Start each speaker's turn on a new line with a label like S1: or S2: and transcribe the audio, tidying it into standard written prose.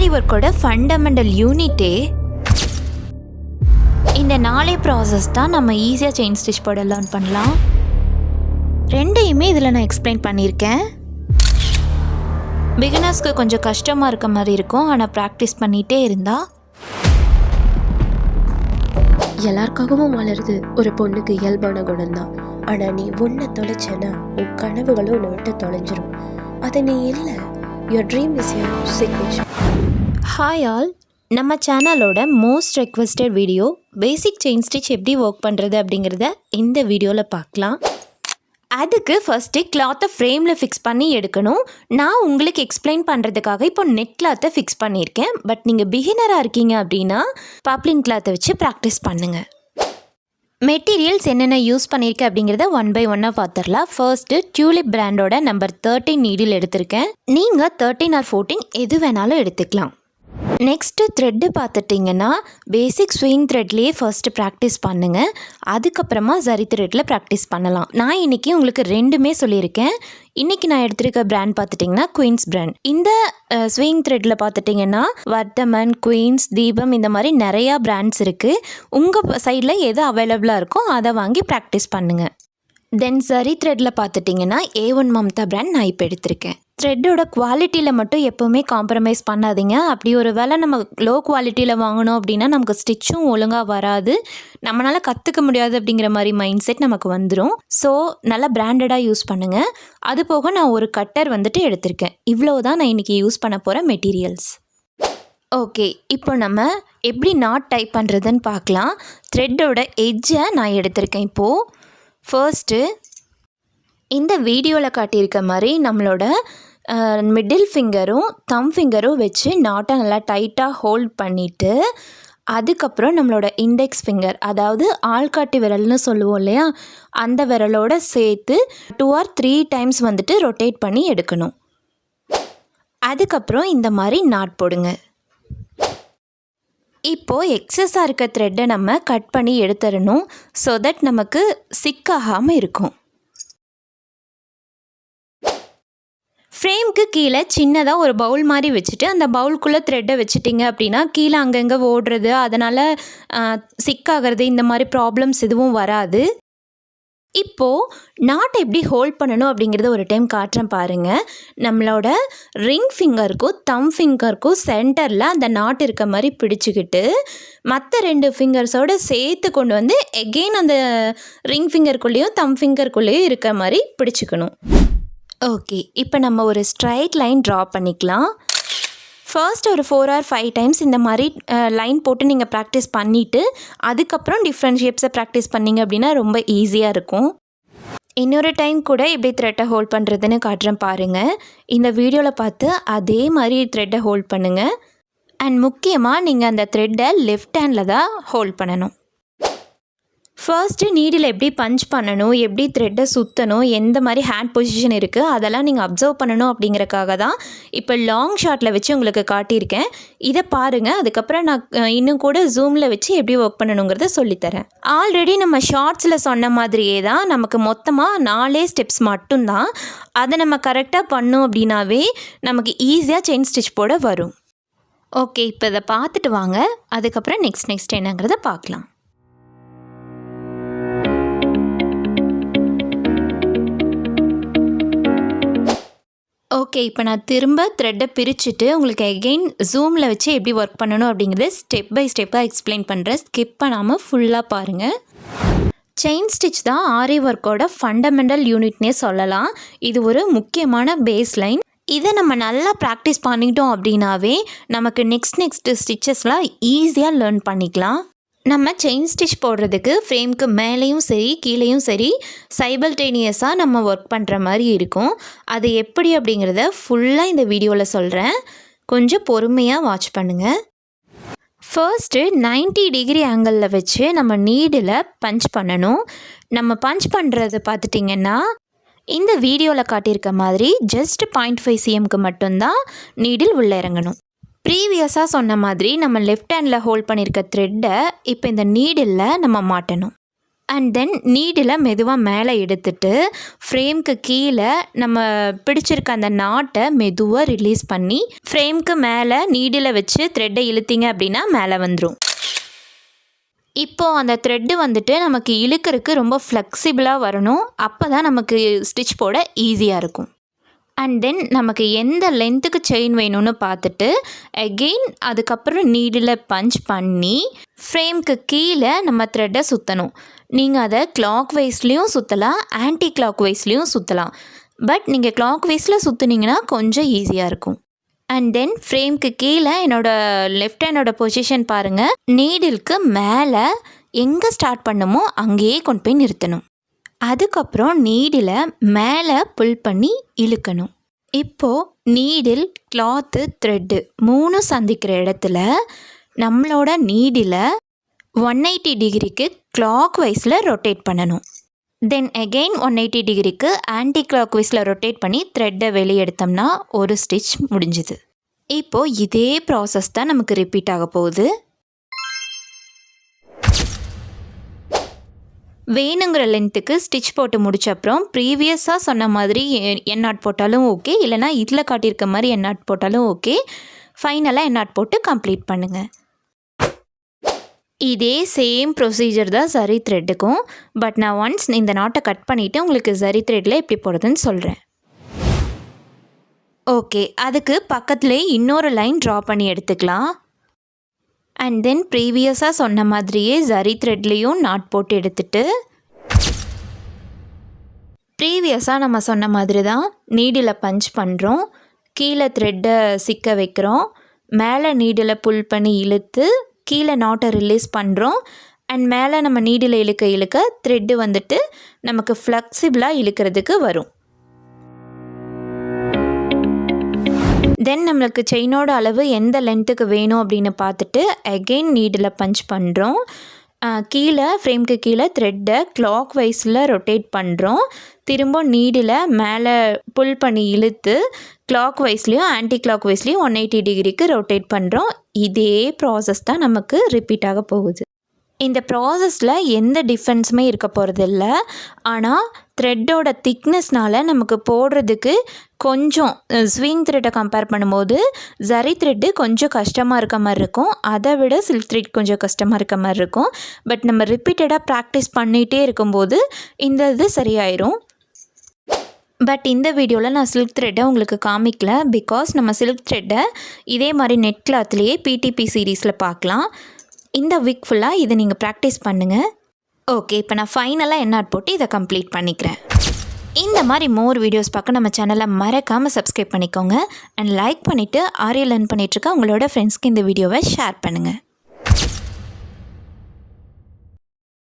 S1: ஆரி ஒர்க்கோட fundamental யூனிட்டே இந்த 4 process தான் நம்ம ஈஸியாக செயின் ஸ்டிச் போட லேர்ன் பண்ணலாம். ரெண்டையுமே இதில் நான் எக்ஸ்பிளைன் பண்ணியிருக்கேன். பிகினர்ஸ்க்கு கொஞ்சம் கஷ்டமாக இருக்க மாதிரி இருக்கும், ஆனால் ப்ராக்டிஸ் பண்ணிகிட்டே இருந்தால்
S2: எல்லாருக்காகவும் வளருது ஒரு பொண்ணுக்கு இயல்பான குணம் தான். ஆனால் நீ ஒன்றை தொலைச்சேன்னா உன் கனவுகளும் உன்னை விட்டு தொலைஞ்சிரும். அது நீ இல்லை. Your dream is your signature.
S1: Hi all, நம்ம சேனலோட most requested video basic chain stitch எப்படி ஒர்க் பண்ணுறது அப்படிங்கிறத இந்த வீடியோவில் பார்க்கலாம். அதுக்கு ஃபஸ்ட்டு கிளாத்தை ஃப்ரேமில் ஃபிக்ஸ் பண்ணி எடுக்கணும். நான் உங்களுக்கு எக்ஸ்பிளைன் பண்ணுறதுக்காக இப்போ நெட் கிளாத்தை ஃபிக்ஸ் பண்ணியிருக்கேன். பட் நீங்கள் பிகினராக இருக்கீங்க அப்படின்னா பாப்ளின் கிளாத்தை வச்சு ப்ராக்டிஸ் பண்ணுங்கள். மெட்டீரியல்ஸ் என்னென்ன யூஸ் பண்ணியிருக்கேன் அப்படிங்கிறத 1 by 1 பார்த்துடலாம். ஃபர்ஸ்ட்டு டியூலிப் பிராண்டோட நம்பர் 13 நீடில் எடுத்திருக்கேன். நீங்கள் 13 or 14 எது வேணாலும் எடுத்துக்கலாம். நெக்ஸ்ட்டு த்ரெட்டு பார்த்துட்டிங்கன்னா பேசிக் ஸ்விங் த்ரெட்லேயே ஃபர்ஸ்ட்டு ப்ராக்டிஸ் பண்ணுங்கள். அதுக்கப்புறமா ஜரி த்ரெட்டில் ப்ராக்டிஸ் பண்ணலாம். நான் இன்றைக்கி உங்களுக்கு ரெண்டுமே சொல்லியிருக்கேன். இன்றைக்கி நான் எடுத்திருக்க பிராண்ட் பார்த்துட்டிங்கன்னா குயின்ஸ் பிராண்ட். இந்த ஸ்விங் த்ரெட்டில் பார்த்துட்டிங்கன்னா வர்த்தமன், குயின்ஸ், தீபம் இந்த மாதிரி நிறையா பிராண்ட்ஸ் இருக்குது. உங்கள் சைடில் எது அவைலபிளாக இருக்கோ அதை வாங்கி ப்ராக்டிஸ் பண்ணுங்கள். தென் சரி த்ரெட்டில் பார்த்துட்டிங்கன்னா A1 மம்தா பிராண்ட் நான் இப்போ எடுத்திருக்கேன். த்ரெட்டோட குவாலிட்டியில் மட்டும் எப்போவுமே காம்ப்ரமைஸ் பண்ணாதீங்க. அப்படி ஒரு வேளை நம்ம லோ குவாலிட்டியில் வாங்கினோம் அப்படின்னா நமக்கு ஸ்டிச்சும் ஒழுங்காக வராது, நம்மளால் கற்றுக்க முடியாது அப்படிங்கிற மாதிரி மைண்ட் செட் நமக்கு வந்துடும். ஸோ நல்லா பிராண்டடாக யூஸ் பண்ணுங்கள். அது போக நான் ஒரு கட்டர் வந்துட்டு எடுத்திருக்கேன். இவ்வளோ தான் நான் இன்றைக்கி யூஸ் பண்ண போகிற மெட்டீரியல்ஸ். ஓகே, இப்போ நம்ம எப்படி நாட் டைப் பண்ணுறதுன்னு பார்க்கலாம். த்ரெட்டோட எட்ஜை நான் எடுத்திருக்கேன். இப்போது ஃபர்ஸ்ட்டு இந்த வீடியோவில் காட்டியிருக்க மாதிரி நம்மளோட மிடில் ஃபிங்கரும் தம் ஃபிங்கரும் வச்சு நாட்டை நல்லா டைட்டாக ஹோல்ட் பண்ணிவிட்டு அதுக்கப்புறம் நம்மளோட இண்டெக்ஸ் ஃபிங்கர், அதாவது ஆள்காட்டி விரல்னு சொல்லுவோம் இல்லையா, அந்த விரலோட சேர்த்து 2 or 3 times வந்துட்டு ரொட்டேட் பண்ணி எடுக்கணும். அதுக்கப்புறம் இந்த மாதிரி நாட் போடுங்க. இப்போது எக்ஸஸாக இருக்க த்ரெட்டை நம்ம கட் பண்ணி எடுத்துடணும். ஸோ தட் நமக்கு சிக்காகாமல் இருக்கும். ஃப்ரேம்க்கு கீழே சின்னதாக ஒரு பவுல் மாதிரி வச்சுட்டு அந்த பவுலுக்குள்ளே த்ரெட்டை வச்சுட்டிங்க அப்படின்னா கீழே அங்கங்கே ஓடுறது, அதனால் சிக்காகிறது, இந்த மாதிரி ப்ராப்ளம்ஸ் எதுவும் வராது. இப்போது நாட் எப்படி ஹோல்ட் பண்ணணும் அப்படிங்கிறத ஒரு டைம் காட்டுறேன் பாருங்கள். நம்மளோட ரிங் ஃபிங்கருக்கும் தம் ஃபிங்கருக்கும் சென்டரில் அந்த நாட் இருக்க மாதிரி பிடிச்சிக்கிட்டு மற்ற 2 ஃபிங்கர்ஸோடு சேர்த்து கொண்டு வந்து எகெயின் அந்த ரிங் ஃபிங்கருக்குள்ளேயும் தம் ஃபிங்கருக்குள்ளேயும் இருக்க மாதிரி பிடிச்சிக்கணும். ஓகே, இப்போ நம்ம ஒரு ஸ்ட்ரைட் லைன் ட்ரா பண்ணிக்கலாம். ஃபர்ஸ்ட் ஒரு 4 or 5 times இந்த மாதிரி லைன் போட்டு நீங்கள் ப்ராக்டிஸ் பண்ணிவிட்டு அதுக்கப்புறம் டிஃப்ரெண்ட் ஷேப்ஸை ப்ராக்டிஸ் பண்ணிங்க அப்படின்னா ரொம்ப ஈஸியாக இருக்கும். இன்னொரு டைம் கூட எப்படி த்ரெட்டை ஹோல்ட் பண்ணுறதுன்னு காட்டுறேன் பாருங்கள். இந்த வீடியோவில் பார்த்து அதே மாதிரி த்ரெட்டை ஹோல்ட் பண்ணுங்கள். அண்ட் முக்கியமாக நீங்கள் அந்த த்ரெட்டை லெஃப்ட் ஹேண்டில் தான் ஹோல்ட் பண்ணணும். ஃபர்ஸ்ட்டு நீடில் எப்படி பஞ்ச் பண்ணணும், எப்படி த்ரெட்டை சுற்றணும், எந்த மாதிரி ஹேண்ட் பொசிஷன் இருக்குது அதெல்லாம் நீங்கள் அப்சர்வ் பண்ணணும் அப்படிங்கிறக்காக தான் இப்போ லாங் ஷாட்டில் வச்சு உங்களுக்கு காட்டியிருக்கேன். இதை பாருங்கள். அதுக்கப்புறம் நான் இன்னும் கூட ஜூமில் வச்சு எப்படி ஒர்க் பண்ணணுங்கிறத சொல்லித்தரேன். ஆல்ரெடி நம்ம ஷார்ட்ஸில் சொன்ன மாதிரியே தான் நமக்கு மொத்தமாக 4 ஸ்டெப்ஸ் மட்டும்தான். அதை நம்ம கரெக்டாக பண்ணோம் அப்படின்னாவே நமக்கு ஈஸியாக செயின் ஸ்டிச் போட வரும். ஓகே, இப்போ இதை பார்த்துட்டு வாங்க. அதுக்கப்புறம் நெக்ஸ்ட் என்னங்கிறத பார்க்கலாம். ஓகே, இப்போ நான் திரும்ப த்ரெட்டை பிரிச்சுட்டு உங்களுக்கு எகெயின் ஜூமில் வச்சு எப்படி ஒர்க் பண்ணணும் அப்படிங்கிறத ஸ்டெப் பை ஸ்டெப்பாக எக்ஸ்பிளைன் பண்ணுறேன். ஸ்கிப் பண்ணாமல் ஃபுல்லாக பாருங்கள். செயின் ஸ்டிச் தான் ஆரி ஒர்க்கோட ஃபண்டமெண்டல் யூனிட்னே சொல்லலாம். இது ஒரு முக்கியமான பேஸ் லைன். இதை நம்ம நல்லா ப்ராக்டிஸ் பண்ணிட்டோம் அப்படின்னாவே நமக்கு நெக்ஸ்ட் ஸ்டிச்சஸ்லாம் ஈஸியாக லேர்ன் பண்ணிக்கலாம். நம்ம செயின் ஸ்டிச் போடுறதுக்கு ஃப்ரேம்க்கு மேலேயும் சரி கீழேயும் சரி சைமல்டேனியஸாக நம்ம ஒர்க் பண்ணுற மாதிரி இருக்கும். அது எப்படி அப்படிங்கிறத ஃபுல்லாக இந்த வீடியோவில் சொல்கிறேன். கொஞ்சம் பொறுமையாக வாட்ச் பண்ணுங்கள். ஃபர்ஸ்ட்டு 90 degree ஆங்கிளில் வச்சு நம்ம நீடில் பஞ்ச் பண்ணணும். நம்ம பஞ்ச் பண்ணுறது பார்த்துட்டிங்கன்னா இந்த வீடியோவில் காட்டியிருக்க மாதிரி ஜஸ்ட் 0.5 cmக்கு மட்டும்தான் நீடில் உள்ளே இறங்கணும். ப்ரீவியஸாக சொன்ன மாதிரி நம்ம லெஃப்ட் ஹேண்டில் ஹோல்ட் பண்ணியிருக்க த்ரெட்டை இப்போ இந்த நீடில் நம்ம மாட்டணும். அண்ட் தென் நீடில் மெதுவாக மேலே எடுத்துட்டு ஃப்ரேம்க்கு கீழே நம்ம பிடிச்சிருக்க அந்த நாட்டை மெதுவாக ரிலீஸ் பண்ணி ஃப்ரேம்க்கு மேலே நீடில் வச்சு த்ரெட்டை இழுத்தீங்க அப்படின்னா மேலே வந்துடும். இப்போது அந்த த்ரெட்டு வந்துட்டு நமக்கு இழுக்கிறதுக்கு ரொம்ப ஃப்ளெக்சிபிளாக வரணும். அப்போ தான் நமக்கு ஸ்டிச் போட ஈஸியாக இருக்கும். அண்ட் தென் நமக்கு எந்த லென்த்துக்கு செயின் வேணும்னு பார்த்துட்டு அகெயின் அதுக்கப்புறம் நீடில் பஞ்ச் பண்ணி ஃப்ரேம்க்கு கீழே நம்ம த்ரெட்டை சுற்றணும். நீங்கள் அதை கிளாக் வைஸ்லேயும் சுற்றலாம், ஆன்டி கிளாக் வைஸ்லேயும் சுற்றலாம். பட் நீங்கள் கிளாக் வைஸில் சுற்றுனீங்கன்னா கொஞ்சம் ஈஸியாக இருக்கும். அண்ட் தென் ஃப்ரேம்க்கு கீழே என்னோடய லெஃப்ட் ஹேண்டோட பொசிஷன் பாருங்கள். நீடிலுக்கு மேலே எங்கே ஸ்டார்ட் பண்ணுமோ அங்கேயே கொண்டு போய் நிறுத்தணும். அதுக்கப்புறம் நீடில் மேலே புல் பண்ணி இழுக்கணும். இப்போது நீடில், கிளாத்து, த்ரெட்டு 3 சந்திக்கிற இடத்துல நம்மளோட நீடில் 180 டிகிரிக்கு கிளாக் வைஸில் ரொட்டேட் பண்ணணும். தென் அகெயின் 180 டிகிரிக்கு ஆன்டி கிளாக் வைஸில் ரொட்டேட் பண்ணி த்ரெட்டை வெளியே எடுத்தோம்னா ஒரு ஸ்டிச் முடிஞ்சுது. இப்போது இதே ப்ராசஸ் தான் நமக்கு ரிப்பீட் ஆக போகுது. வேணுங்கிற லென்த்துக்கு ஸ்டிச் போட்டு முடிச்ச அப்புறம் ப்ரீவியஸாக சொன்ன மாதிரி எண்ணாட் போட்டாலும் ஓகே, இல்லைனா இதில் காட்டியிருக்க மாதிரி எண்ணாட் போட்டாலும் ஓகே. ஃபைனலாக எண்ணாட் போட்டு கம்ப்ளீட் பண்ணுங்கள். இதே சேம் ப்ரொசீஜர் தான் சரி த்ரெட்டுக்கும். பட் நான் ஒன்ஸ் இந்த நாட்டை கட் பண்ணிவிட்டு உங்களுக்கு சரி த்ரெட்டில் எப்படி போடுறதுன்னு சொல்கிறேன். ஓகே, அதுக்கு பக்கத்துலேயே இன்னொரு லைன் ட்ரா பண்ணி எடுத்துக்கலாம். அண்ட் தென் ப்ரீவியஸாக சொன்ன மாதிரியே சரி த்ரெட்லேயும் நாட் போட்டு எடுத்துட்டு ப்ரீவியஸாக நம்ம சொன்ன மாதிரி தான் நீடில் பஞ்ச் பண்ணுறோம். கீழே த்ரெட்டை சிக்க வைக்கிறோம். மேலே நீடில் புல் பண்ணி இழுத்து கீழே நாட்டை ரிலீஸ் பண்ணுறோம். அண்ட் மேலே நம்ம நீடில் இழுக்க இழுக்க த்ரெட்டு வந்துட்டு நமக்கு ஃப்ளெக்சிபிளாக இழுக்கிறதுக்கு வரும். தென் நம்மளுக்கு செயினோட அளவு எந்த லென்த்துக்கு வேணும் அப்படின்னு பார்த்துட்டு அகெயின் நீடில் பஞ்ச் பண்ணுறோம். கீழே ஃப்ரேம்க்கு கீழே த்ரெட்டை கிளாக் வைஸில் ரொட்டேட் பண்ணுறோம். திரும்ப நீடில் மேலே புல் பண்ணி இழுத்து கிளாக் வைஸ்லேயும் ஆன்டி கிளாக் வைஸ்லேயும் 180 டிகிரிக்கு ரொட்டேட் பண்ணுறோம். இதே ப்ராசஸ் தான் நமக்கு ரிப்பீட் ஆக போகுது. இந்த ப்ராசஸில் எந்த டிஃப்ரென்ஸுமே இருக்க போகிறதில்ல. ஆனால் த்ரெட்டோட திக்னஸ்னால் நமக்கு போடுறதுக்கு கொஞ்சம் ஸ்விங் த்ரெட்டை கம்பேர் பண்ணும்போது சரி த்ரெட்டு கொஞ்சம் கஷ்டமாக இருக்க மாதிரி இருக்கும். அதை விட சில்க் த்ரெட் கொஞ்சம் கஷ்டமாக இருக்க மாதிரி இருக்கும். பட் நம்ம ரிப்பீட்டடாக ப்ராக்டிஸ் பண்ணிகிட்டே இருக்கும்போது இந்த இது சரியாயிரும். பட் இந்த வீடியோவில் நான் சில்க் த்ரெட்டை உங்களுக்கு காமிக்கல. பிகாஸ் நம்ம சில்க் த்ரெட்டை இதே மாதிரி நெட் கிளாத்லேயே பிடிபி சீரீஸில் பார்க்கலாம். இந்த வீக் ஃபுல்லாக இதை நீங்கள் ப்ராக்டிஸ் பண்ணுங்கள். ஓகே, இப்போ நான் ஃபைனலாக எண்ணாட் போட்டு இதை கம்ப்ளீட் பண்ணிக்கிறேன். இந்த மாதிரி மோர் வீடியோஸ் பார்க்க நம்ம சேனலை மறக்காமல் சப்ஸ்கிரைப் பண்ணிக்கோங்க. அண்ட் லைக் பண்ணிவிட்டு ஆரி லேர்ன் பண்ணிகிட்ருக்க உங்களோட ஃப்ரெண்ட்ஸ்க்கு இந்த வீடியோவை ஷேர் பண்ணுங்கள்.